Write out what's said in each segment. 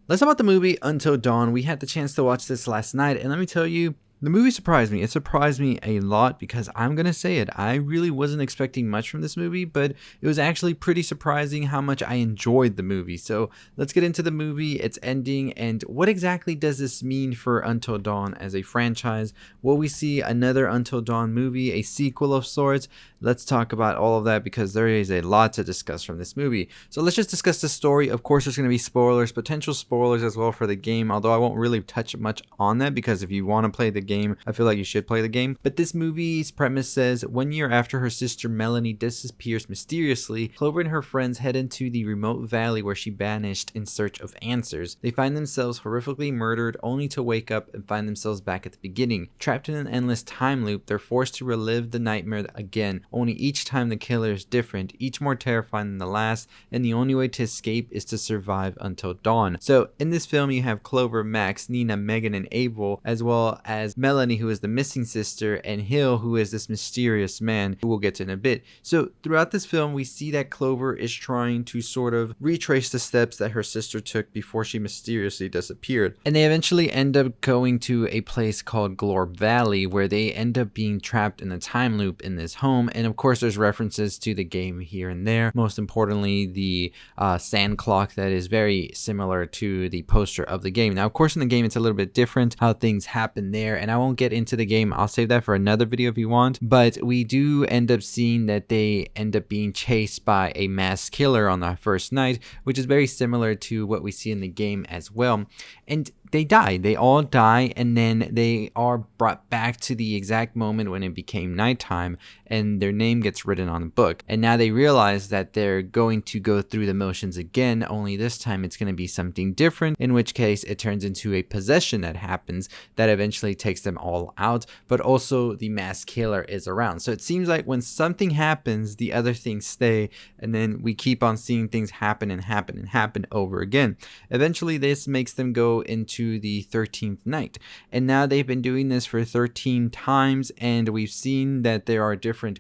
Let's talk about the movie Until Dawn. We had the chance to watch this last night, and let me tell you, the movie surprised me. It surprised me a lot because I'm going to say it. I really wasn't expecting much from this movie, but it was actually pretty surprising how much I enjoyed the movie. So let's get into the movie, its ending, and what exactly does this mean for Until Dawn as a franchise? Will we see another Until Dawn movie, a sequel of sorts? Let's talk about all of that because there is a lot to discuss from this movie. So let's just discuss the story. Of course, there's going to be spoilers, potential spoilers as well for the game, although I won't really touch much on that because if you want to play the game, I feel like you should play the game. But this movie's premise says 1 year after her sister Melanie disappears mysteriously, Clover and her friends head into the remote valley where she vanished in search of answers. They find themselves horrifically murdered only to wake up and find themselves back at the beginning. Trapped in an endless time loop, they're forced to relive the nightmare again, only each time the killer is different, each more terrifying than the last, and the only way to escape is to survive until dawn. So in this film you have Clover, Max, Nina, Megan, and Abel, as well as Melanie, who is the missing sister, and Hill, who is this mysterious man who we'll get to in a bit. So throughout this film we see that Clover is trying to sort of retrace the steps that her sister took before she mysteriously disappeared, and they eventually end up going to a place called Glore Valley where they end up being trapped in a time loop in this home. And of course there's references to the game here and there, most importantly the sand clock that is very similar to the poster of the game. Now of course in the game it's a little bit different how things happen there, and I won't get into the game, I'll save that for another video if you want. But we do end up seeing that they end up being chased by a mass killer on the first night, which is very similar to what we see in the game as well. And they all die, and then they are brought back to the exact moment when it became nighttime and their name gets written on the book. And now they realize that they're going to go through the motions again, only this time it's going to be something different, in which case it turns into a possession that happens that eventually takes them all out, but also the mass killer is around. So it seems like when something happens, the other things stay, and then we keep on seeing things happen and happen and happen over again. Eventually this makes them go into the 13th night, and now they've been doing this for 13 times, and we've seen that there are different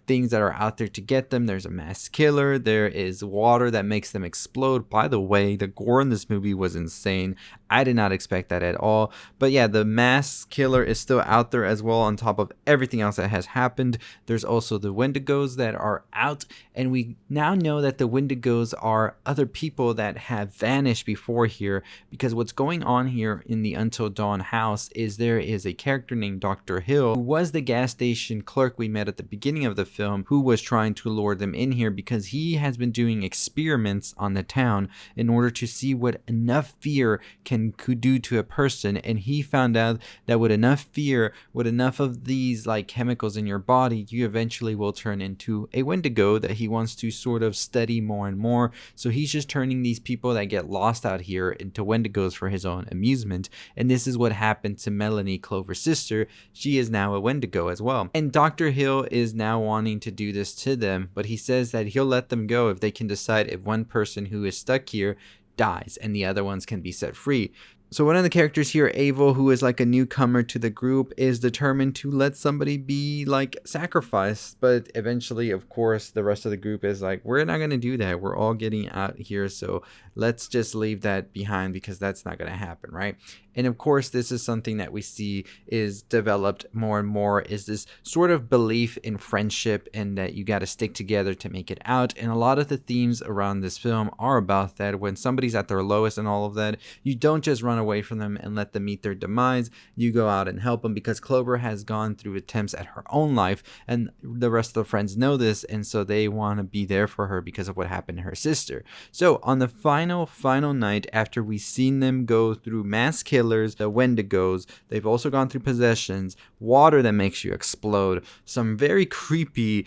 things that are out there to get them. There's a mass killer, there is water that makes them explode. By the way, the gore in this movie was insane. I did not expect that at all. But yeah, the mass killer is still out there as well on top of everything else that has happened. There's also the Wendigos that are out, and we now know that the Wendigos are other people that have vanished before here, because what's going on here in the Until Dawn house is there is a character named Dr. Hill, who was the gas station clerk we met at the beginning of the film, who was trying to lure them in here because he has been doing experiments on the town in order to see what enough fear could do to a person. And he found out that with enough fear, with enough of these chemicals in your body, you eventually will turn into a Wendigo that he wants to sort of study more and more. So he's just turning these people that get lost out here into Wendigos for his own amusement. And this is what happened to Melanie, Clover's sister. She is now a Wendigo as well. And Dr. Hill is now wanting to do this to them, but he says that he'll let them go if they can decide if one person who is stuck here dies and the other ones can be set free. So one of the characters here, Abel, who is a newcomer to the group, is determined to let somebody be sacrificed. But eventually, of course, the rest of the group is we're not going to do that. We're all getting out here. So let's just leave that behind because that's not going to happen, right? And of course, this is something that we see is developed more and more, is this sort of belief in friendship and that you got to stick together to make it out. And a lot of the themes around this film are about that. When somebody's at their lowest and all of that, you don't just run away from them and let them meet their demise. You go out and help them, because Clover has gone through attempts at her own life, and the rest of the friends know this, and so they want to be there for her because of what happened to her sister. So on the final night, after we've seen them go through mass killers, the Wendigos, they've also gone through possessions, water that makes you explode, some very creepy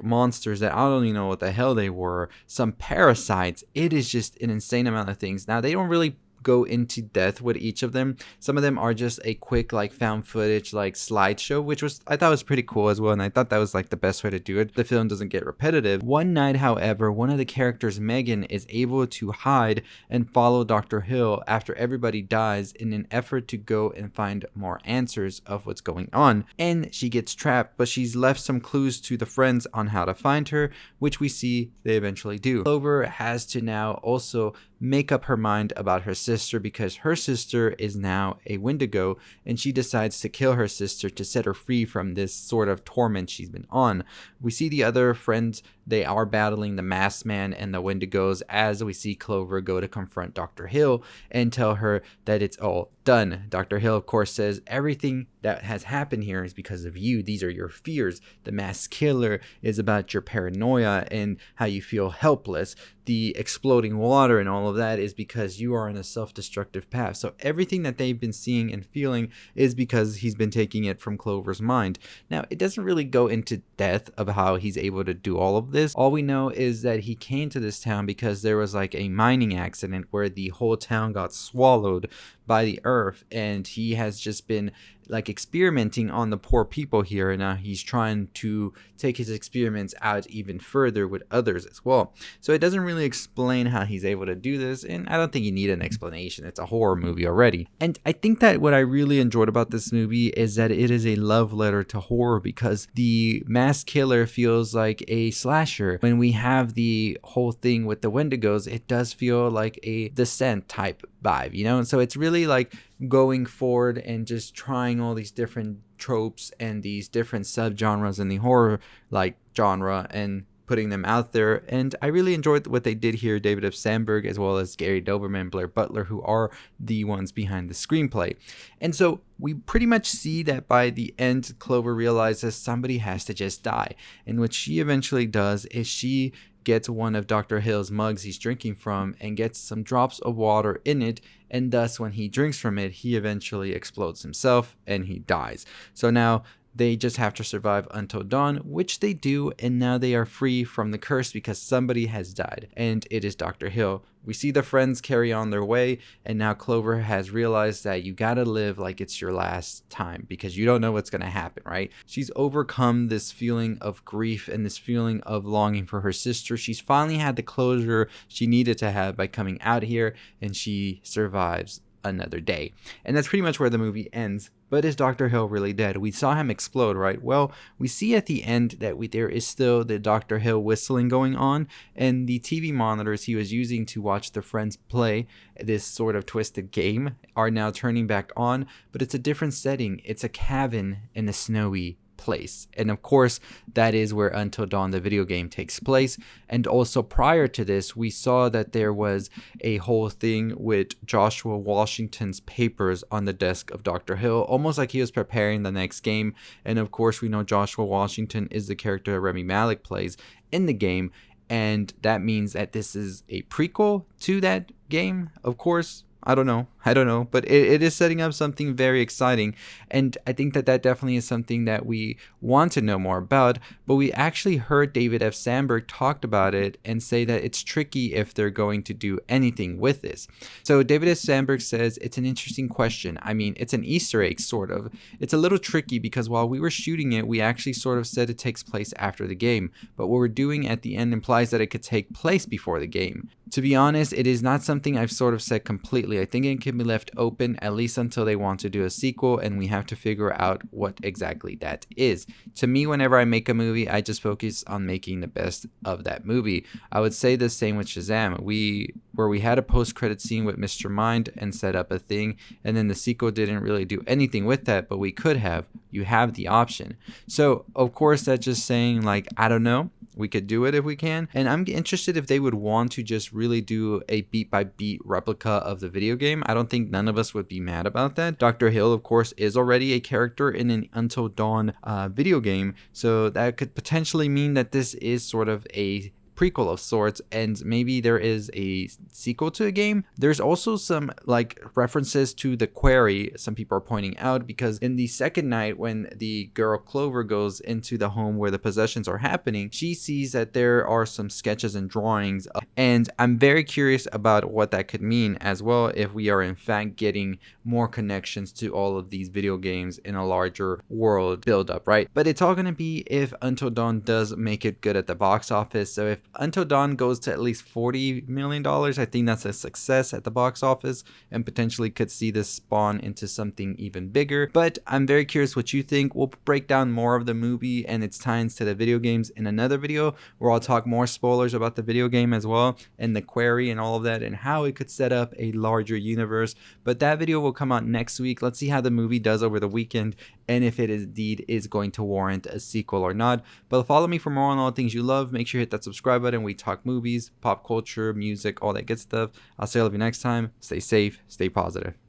monsters that I don't even know what the hell they were, some parasites. It is just an insane amount of things. Now they don't really go into depth with each of them. Some of them are just a quick found footage slideshow, which I thought was pretty cool as well, and I thought that was the best way to do it. The film doesn't get repetitive. One night, however, one of the characters, Megan, is able to hide and follow Dr. Hill after everybody dies in an effort to go and find more answers of what's going on. And she gets trapped, but she's left some clues to the friends on how to find her, which we see they eventually do. Clover has to now also make up her mind about her sister because her sister is now a Wendigo, and she decides to kill her sister to set her free from this sort of torment she's been on. We see the other friends, they are battling the masked man and the Wendigos as we see Clover go to confront Dr. Hill and tell her that it's all done. Dr. Hill, of course, says everything that has happened here is because of you. These are your fears. The mass killer is about your paranoia and how you feel helpless. The exploding water and all of that is because you are on a self-destructive path. So everything that they've been seeing and feeling is because he's been taking it from Clover's mind. Now, it doesn't really go into depth of how he's able to do all of this. All we know is that he came to this town because there was like a mining accident where the whole town got swallowed by the earth, and he has just been like experimenting on the poor people here, and now he's trying to take his experiments out even further with others as well. So it doesn't really explain how he's able to do this, and I don't think you need an explanation. It's a horror movie already. And I think that what I really enjoyed about this movie is that it is a love letter to horror, because the mass killer feels like a slasher. When we have the whole thing with the Wendigos, it does feel like a Descent type vibe, you know? And so it's really like going forward and just trying all these different tropes and these different subgenres in the horror like genre and putting them out there. And I really enjoyed what they did here. David F. Sandberg as well as Gary Dauberman and Blair Butler, who are the ones behind the screenplay. And so we pretty much see that by the end, Clover realizes somebody has to just die. And what she eventually does is she gets one of Dr. Hill's mugs he's drinking from and gets some drops of water in it, and thus when he drinks from it, he eventually explodes himself and he dies. So now they just have to survive until dawn, which they do, and now they are free from the curse because somebody has died, and it is Dr. Hill. We see the friends carry on their way, and now Clover has realized that you gotta live like it's your last time because you don't know what's gonna happen, right? She's overcome this feeling of grief and this feeling of longing for her sister. She's finally had the closure she needed to have by coming out here, and she survives another day. And that's pretty much where the movie ends. But is Dr. Hill really dead? We saw him explode, right? Well, we see at the end that there is still the Dr. Hill whistling going on, and the TV monitors he was using to watch the friends play this sort of twisted game are now turning back on, but it's a different setting. It's a cabin in a snowy place. And of course, that is where Until Dawn, the video game, takes place. And also prior to this, we saw that there was a whole thing with Joshua Washington's papers on the desk of Dr. Hill, almost like he was preparing the next game. And of course, we know Joshua Washington is the character Rami Malek plays in the game. And that means that this is a prequel to that game, of course. I don't know, but it is setting up something very exciting, and I think that definitely is something that we want to know more about. But we actually heard David F. Sandberg talked about it and say that it's tricky if they're going to do anything with this. So David F. Sandberg says it's an interesting question. I mean, it's an Easter egg, sort of. It's a little tricky because while we were shooting it, we actually sort of said it takes place after the game, but what we're doing at the end implies that it could take place before the game. To be honest, it is not something I've sort of said completely. I think it can be left open at least until they want to do a sequel, and we have to figure out what exactly that is. To me, whenever I make a movie, I just focus on making the best of that movie. I would say the same with Shazam. Where we had a post-credit scene with Mr. Mind and set up a thing, and then the sequel didn't really do anything with that, but we could have. You have the option. So, of course, that's just saying, like, I don't know. We could do it if we can. And I'm interested if they would want to just really do a beat-by-beat replica of the video game. I don't think none of us would be mad about that. Dr. Hill, of course, is already a character in an Until Dawn video game. So that could potentially mean that this is sort of a prequel of sorts, and maybe there is a sequel to a game. There's also some like references to the Quarry some people are pointing out, because in the second night when the girl Clover goes into the home where the possessions are happening, she sees that there are some sketches and drawings, and I'm very curious about what that could mean as well, if we are in fact getting more connections to all of these video games in a larger world build up, right? But it's all going to be if Until Dawn does make it good at the box office. So if Until Dawn goes to at least $40 million, I think that's a success at the box office and potentially could see this spawn into something even bigger. But I'm very curious what you think. We'll break down more of the movie and its ties to the video games in another video where I'll talk more spoilers about the video game as well and the query and all of that and how it could set up a larger universe. But that video will come out next week. Let's see how the movie does over the weekend and if it indeed is going to warrant a sequel or not. But follow me for more on all the things you love. Make sure you hit that subscribe button. We talk movies, pop culture, music, all that good stuff. I'll say I love you next time. Stay safe, stay positive.